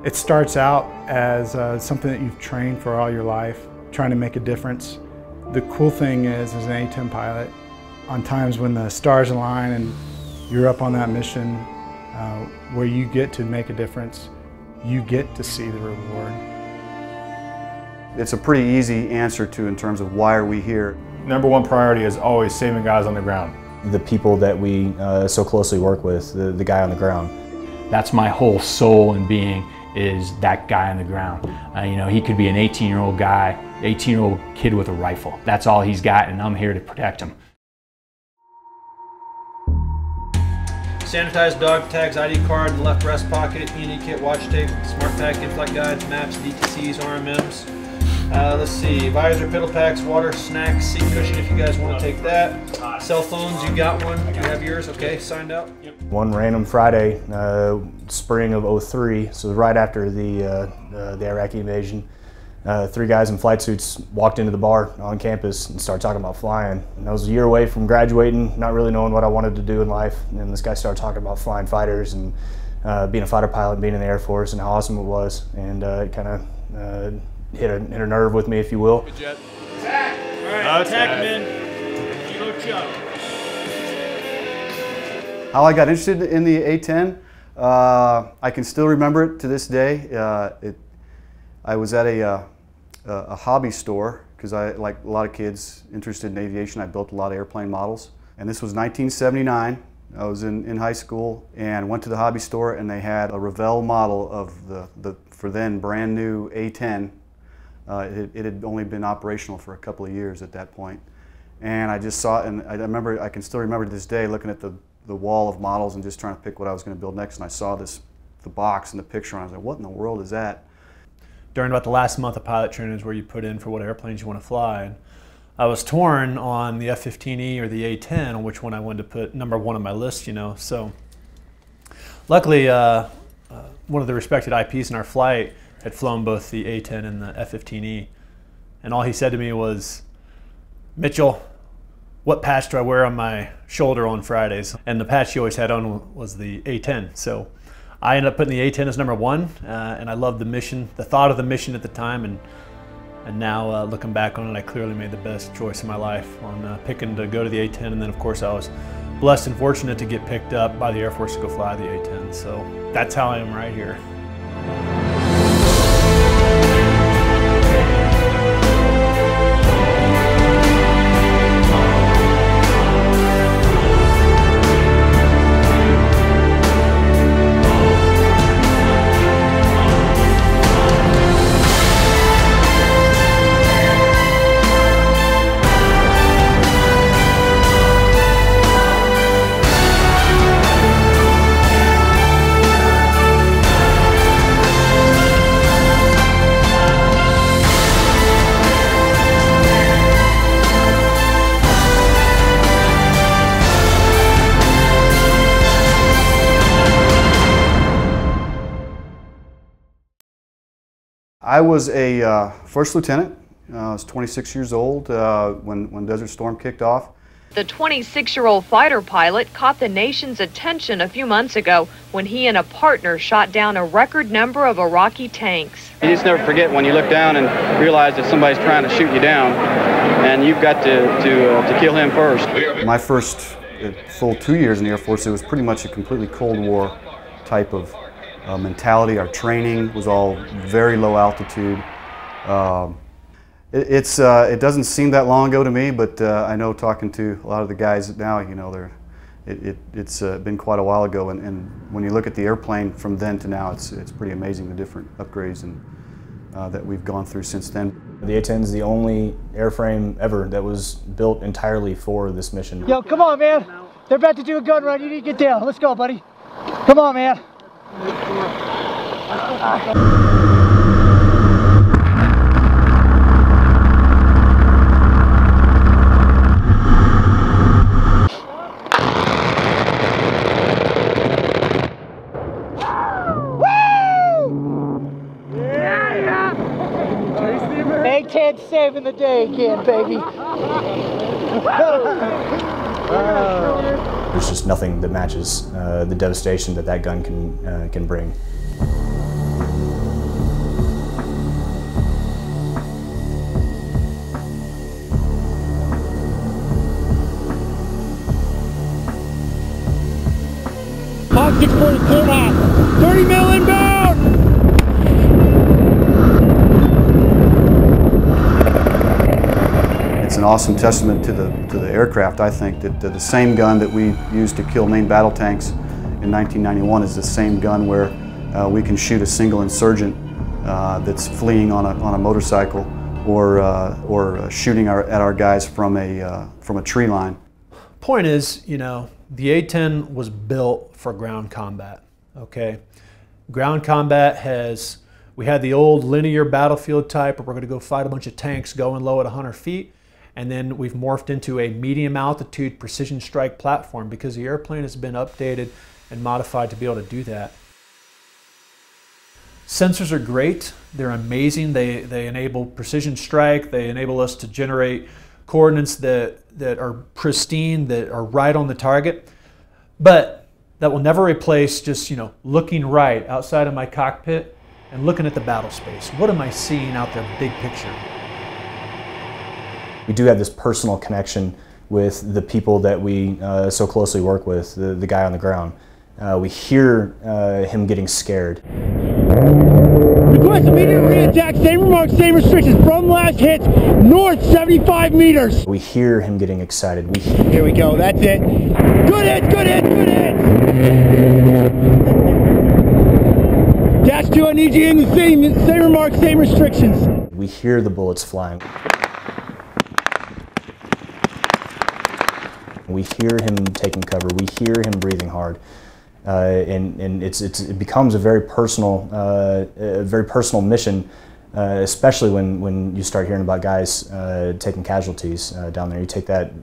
It starts out as something that you've trained for all your life, trying to make a difference. The cool thing is, as an A-10 pilot, on times when the stars align and you're up on that mission where you get to make a difference, you get to see the reward. It's a pretty easy answer to in terms of why are we here. Number one priority is always saving guys on the ground. The people that we so closely work with, the guy on the ground. That's my whole soul and being, is that guy on the ground. You know, he could be an 18-year-old guy, 18-year-old kid with a rifle. That's all he's got, and I'm here to protect him. Sanitized dog tags, ID card in the left breast pocket, E&E kit, watch tape, smart pack, in-flight guides, maps, DTCs, RMMs. Let's see, visor, piddle packs, water, snacks, seat cushion if you guys want to take that. Cell phones, you got one? Do you have yours? Okay, signed out? Yep. One random Friday, spring of '03, so right after the Iraqi invasion, 3 guys in flight suits walked into the bar on campus and started talking about flying. And I was a year away from graduating, not really knowing what I wanted to do in life, and this guy started talking about flying fighters and being a fighter pilot, being in the Air Force, and how awesome it was. And it kind of hit a nerve with me, if you will. Good jet. Attack! All right, attack, men. Kilo Chuck. How I got interested in the A-10, I can still remember it to this day. I was at a hobby store, because I, like a lot of kids interested in aviation, I built a lot of airplane models. And this was 1979. I was in high school and went to the hobby store, and they had a Revell model of the for then brand new A-10. It had only been operational for a couple of years at that point. And I just saw it, and I can still remember to this day looking at the wall of models and just trying to pick what I was going to build next. And I saw the box and the picture, and I was like, what in the world is that? During about the last month of pilot training is where you put in for what airplanes you want to fly. And I was torn on the F-15E or the A-10, on which one I wanted to put number 1 on my list, you know. So luckily, one of the respected IPs in our flight had flown both the A-10 and the F-15E. And all he said to me was, Mitchell, what patch do I wear on my shoulder on Fridays? And the patch he always had on was the A-10. So I ended up putting the A-10 as number 1, and I loved the mission, the thought of the mission at the time, and now looking back on it, I clearly made the best choice of my life on picking to go to the A-10, and then of course I was blessed and fortunate to get picked up by the Air Force to go fly the A-10, so that's how I am right here. I was a first lieutenant. I was 26 years old when Desert Storm kicked off. The 26-year-old fighter pilot caught the nation's attention a few months ago when he and a partner shot down a record number of Iraqi tanks. You just never forget when you look down and realize that somebody's trying to shoot you down, and you've got to kill him first. My first full 2 years in the Air Force, it was pretty much a completely Cold War type of mentality. Our training was all very low altitude. It doesn't seem that long ago to me, but I know talking to a lot of the guys now, you know, it's been quite a while ago, and when you look at the airplane from then to now, it's pretty amazing the different upgrades and that we've gone through since then. The A-10 is the only airframe ever that was built entirely for this mission. Yo, come on, man. They're about to do a gun run. You need to get down. Let's go, buddy. Come on, man. 10 saving the day again, baby. There's just nothing that matches the devastation that gun can bring. 6-4 clear hot. 30 mil inbound! It's an awesome testament to the aircraft, I think, that the same gun that we used to kill main battle tanks in 1991 is the same gun where we can shoot a single insurgent that's fleeing on a motorcycle or shooting at our guys from a tree line. Point is, you know, the A-10 was built for ground combat, okay? Ground combat has, we had the old linear battlefield type where we're gonna go fight a bunch of tanks going low at 100 feet, and then we've morphed into a medium altitude precision strike platform because the airplane has been updated and modified to be able to do that. Sensors are great, they're amazing, they enable precision strike, they enable us to generate coordinates that are pristine, that are right on the target, but that will never replace just, you know, looking right outside of my cockpit and looking at the battle space. What am I seeing out there, big picture? We do have this personal connection with the people that we so closely work with, the guy on the ground. We hear him getting scared. Request immediate re-attack, same remarks, same restrictions, from last hit, north 75 meters. We hear him getting excited. Here we go, that's it. Good hit, good hit, good hit. Dash 2, I need you in the same remarks, same restrictions. We hear the bullets flying. We hear him taking cover. We hear him breathing hard. And it becomes a very personal mission, especially when you start hearing about guys taking casualties down there. You take that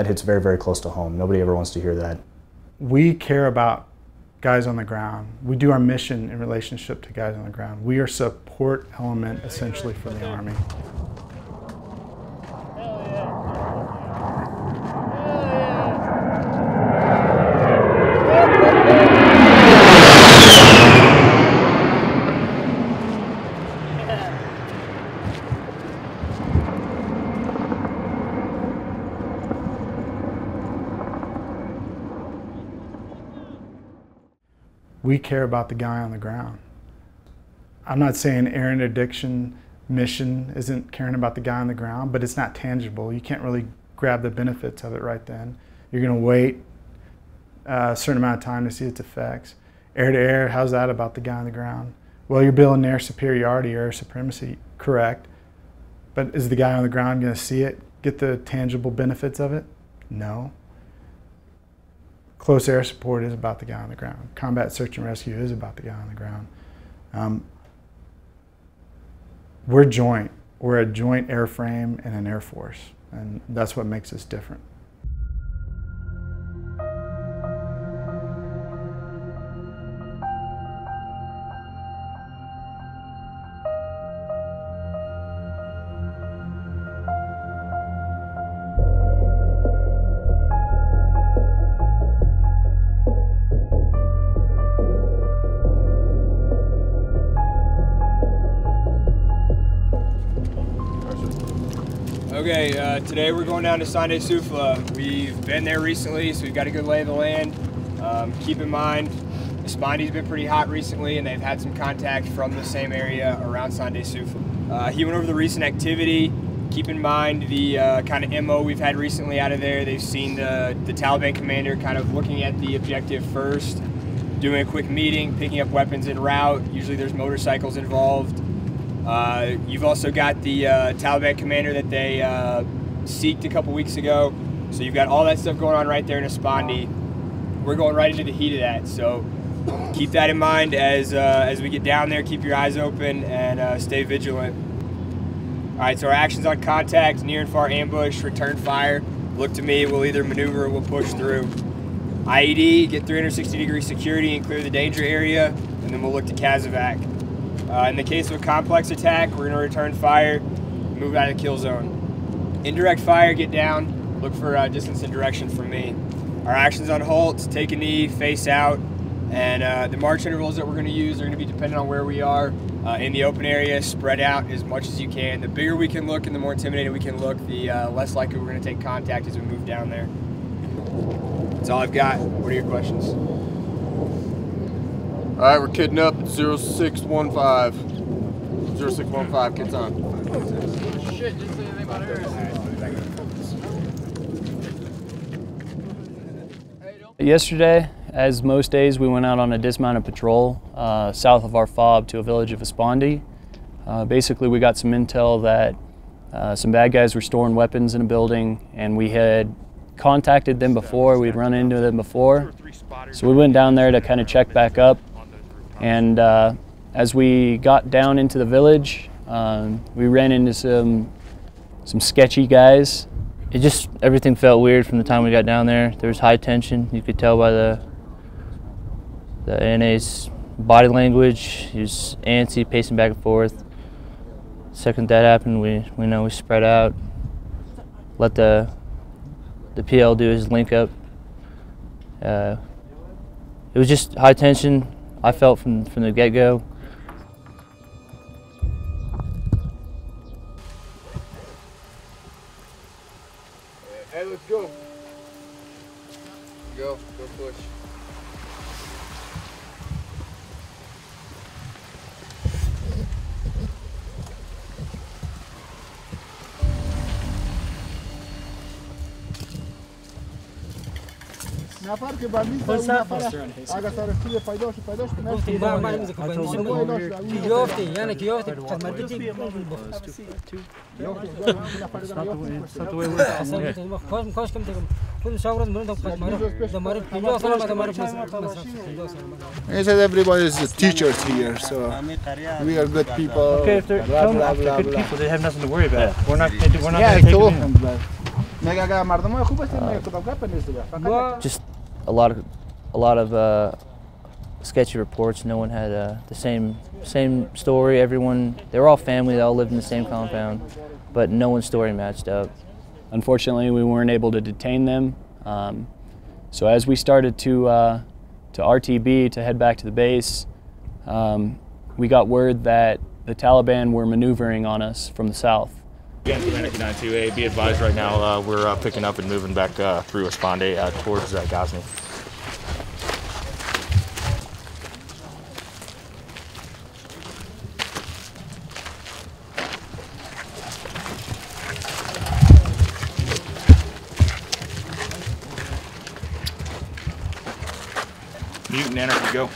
hits very, very close to home. Nobody ever wants to hear that. We care about guys on the ground. We do our mission in relationship to guys on the ground. We are a support element essentially for the Army. We care about the guy on the ground. I'm not saying air interdiction mission isn't caring about the guy on the ground, but it's not tangible. You can't really grab the benefits of it right then. You're going to wait a certain amount of time to see its effects. Air to air, how's that about the guy on the ground? Well, you're building air superiority, air supremacy, correct. But is the guy on the ground going to see it, get the tangible benefits of it? No. Close air support is about the guy on the ground. Combat search and rescue is about the guy on the ground. We're joint. We're a joint airframe and an air force, and that's what makes us different. Okay, today we're going down to Sande Sufla. We've been there recently, so we've got a good lay of the land. Keep in mind, Spondy's been pretty hot recently, and they've had some contact from the same area around Sande Sufla. He went over the recent activity. Keep in mind the kind of MO we've had recently out of there. They've seen the Taliban commander kind of looking at the objective first, doing a quick meeting, picking up weapons en route. Usually there's motorcycles involved. You've also got the Taliban commander that they seeked a couple weeks ago. So you've got all that stuff going on right there in Espondi. We're going right into the heat of that. So keep that in mind as we get down there. Keep your eyes open and stay vigilant. All right, so our actions on contact, near and far ambush, return fire. Look to me, we'll either maneuver or we'll push through. IED, get 360-degree security and clear the danger area, and then we'll look to CASEVAC. In the case of a complex attack, we're going to return fire, move out of the kill zone. Indirect fire, get down, look for distance and direction from me. Our actions on halts, take a knee, face out, and the march intervals that we're going to use are going to be dependent on where we are. In the open area, spread out as much as you can. The bigger we can look and the more intimidated we can look, the less likely we're going to take contact as we move down there. That's all I've got. What are your questions? All right, we're kidding up at 0615. 0615, kids on. Shit, didn't say anything about Aaron. Yesterday, as most days, we went out on a dismounted patrol south of our fob to a village of Espandi. Basically, we got some intel that some bad guys were storing weapons in a building, and we had contacted them before. We'd run into them before. So we went down there to kind of check back up. And as we got down into the village, we ran into some sketchy guys. It just, everything felt weird from the time we got down there. There was high tension. You could tell by the ANA's body language. He was antsy, pacing back and forth. Second that happened, we spread out, let the PL do his link up. It was just high tension. I felt from the get-go. Hey, let's go. Go push. نفر که با میز اون نفر اگه سرشتی پیدا کیافتی یعنی کیافتی خدمتی کاش کم خود شاورد من He said everybody is teachers here, so we are good people. Okay, if they're good people, they have nothing to worry about. We're not Yeah, I told him. Just a lot of sketchy reports. No one had the same story. Everyone, they were all family. They all lived in the same compound, but no one's story matched up. Unfortunately, we weren't able to detain them. So as we started to RTB to head back to the base, we got word that the Taliban were maneuvering on us from the south. Again, Atlantic 92A, be advised right now we're picking up and moving back through Espandi towards Ghazni. Mutant Anarchy, go.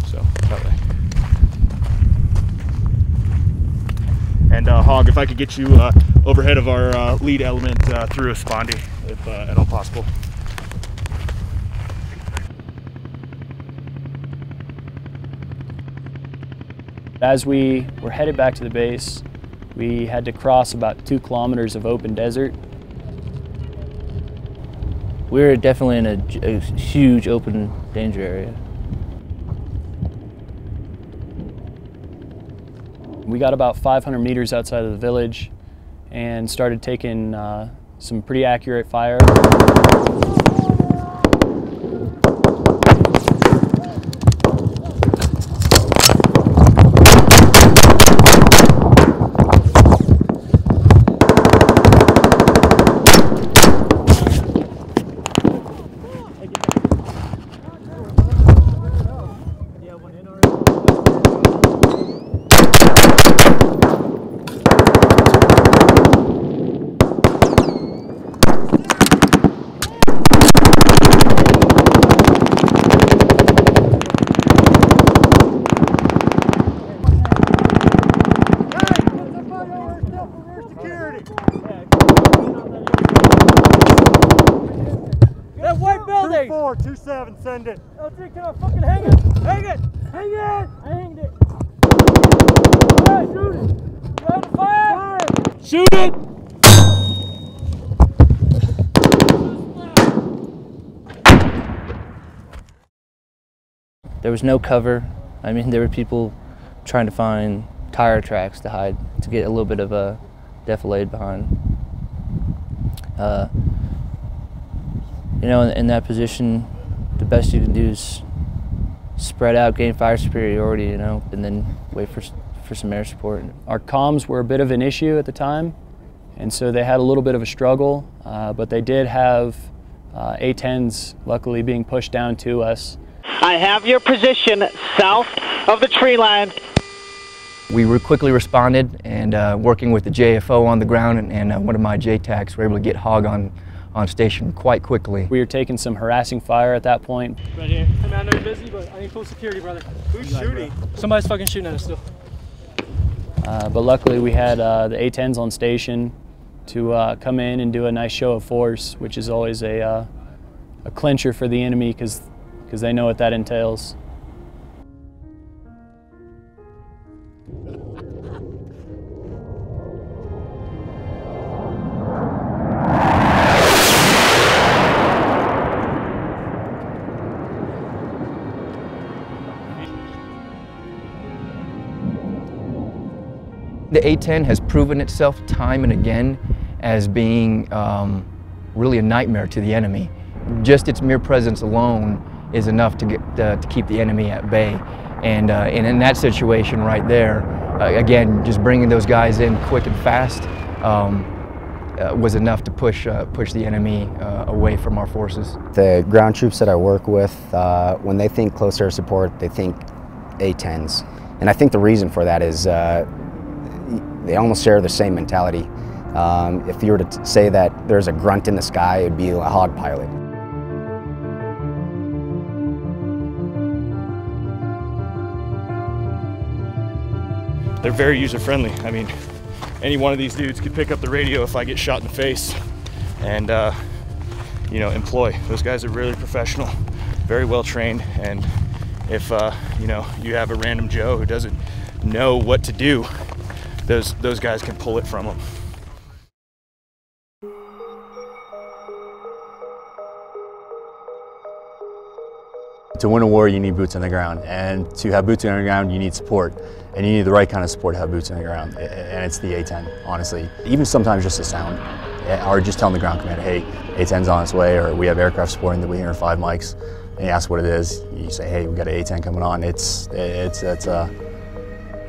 So, that way. And Hog, if I could get you overhead of our lead element through Espandi, if at all possible. As we were headed back to the base, we had to cross about 2 kilometers of open desert. We were definitely in a huge open danger area. We got about 500 meters outside of the village and started taking some pretty accurate fire. That white building! 2427, send it. L3, can I fucking hang it? Hang it! Hang it! I hanged it. Hey, shoot it! You ready to fire? Shoot it! There was no cover. I mean, there were people trying to find tire tracks to hide, to get a little bit of a defilade behind. You know, in that position, the best you can do is spread out, gain fire superiority, you know, and then wait for some air support. Our comms were a bit of an issue at the time, and so they had a little bit of a struggle, but they did have A-10s luckily being pushed down to us. I have your position south of the tree line. We quickly responded, and working with the JFO on the ground and one of my JTACs were able to get Hog on station quite quickly. We were taking some harassing fire at that point. Right here. I mean, I know you're busy, but I need full security, brother. Who's shooting? Somebody's fucking shooting at us still. But luckily we had the A-10s on station to come in and do a nice show of force, which is always a clincher for the enemy because they know what that entails. The A-10 has proven itself time and again as being really a nightmare to the enemy. Just its mere presence alone is enough to keep the enemy at bay. And in that situation right there, again, just bringing those guys in quick and fast was enough to push the enemy away from our forces. The ground troops that I work with, when they think close air support, they think A-10s. And I think the reason for that is they almost share the same mentality. If you were to say that there's a grunt in the sky, it'd be a Hog pilot. They're very user-friendly. I mean, any one of these dudes could pick up the radio if I get shot in the face and, you know, employ. Those guys are really professional, very well trained, and if, you know, you have a random Joe who doesn't know what to do, those guys can pull it from them. To win a war, you need boots on the ground, and to have boots on the ground, you need support, and you need the right kind of support to have boots on the ground, and it's the A-10, honestly. Even sometimes just a sound, or just telling the ground commander, hey, A-10's on its way, or we have aircraft supporting that we hear in 5 mics, and you ask what it is, you say, hey, we got an A-10 coming on.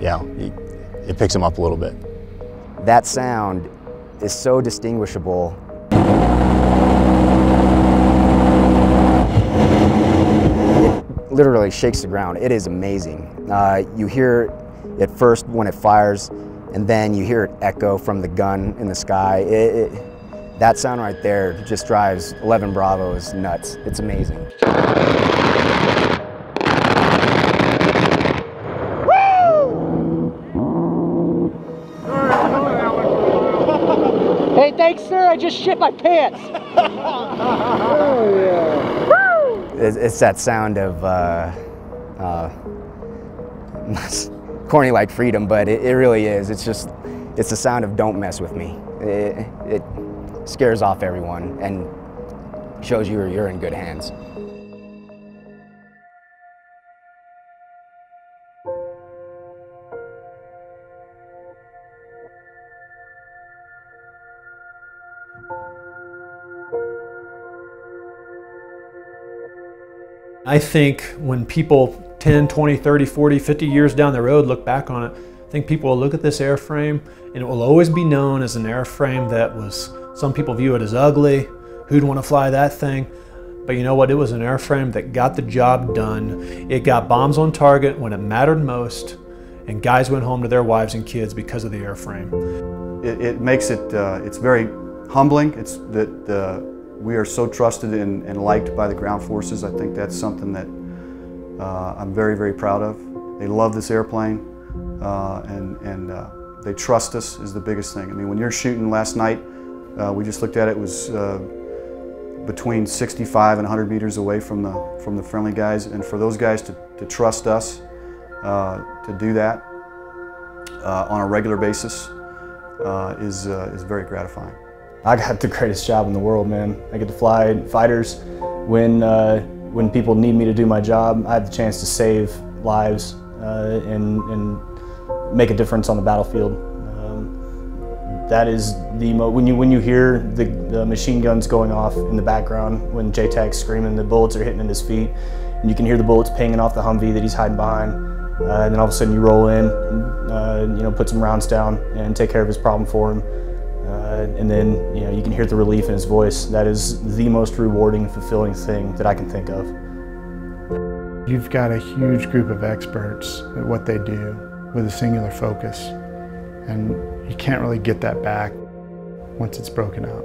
Yeah, it picks them up a little bit. That sound is so distinguishable. It literally shakes the ground. It is amazing. You hear it first when it fires, and then you hear it echo from the gun in the sky. That sound right there just drives 11 Bravos nuts. It's amazing. Hey, thanks, sir. I just shit my pants. Oh, yeah. Woo! It's that sound of corny like freedom, but it really is. It's the sound of don't mess with me. It scares off everyone and shows you you're in good hands. I think when people 10, 20, 30, 40, 50 years down the road look back on it, I think people will look at this airframe and it will always be known as an airframe that was, some people view it as ugly, who'd want to fly that thing? But you know what, it was an airframe that got the job done. It got bombs on target when it mattered most, and guys went home to their wives and kids because of the airframe. It makes it, it's very humbling. It's that we are so trusted and liked by the ground forces. I think that's something that I'm very, very proud of. They love this airplane, and they trust us is the biggest thing. I mean, when you're shooting last night, we just looked at it, was between 65 and 100 meters away from the friendly guys, and for those guys to trust us to do that on a regular basis is very gratifying. I got the greatest job in the world, man. I get to fly fighters when people need me to do my job. I have the chance to save lives and make a difference on the battlefield. That is when you hear the machine guns going off in the background, when JTAG's screaming, the bullets are hitting at his feet, and you can hear the bullets pinging off the Humvee that he's hiding behind. And then all of a sudden you roll in, put some rounds down and take care of his problem for him. And then you can hear the relief in his voice. That is the most rewarding and fulfilling thing that I can think of. You've got a huge group of experts at what they do with a singular focus, and you can't really get that back once it's broken out.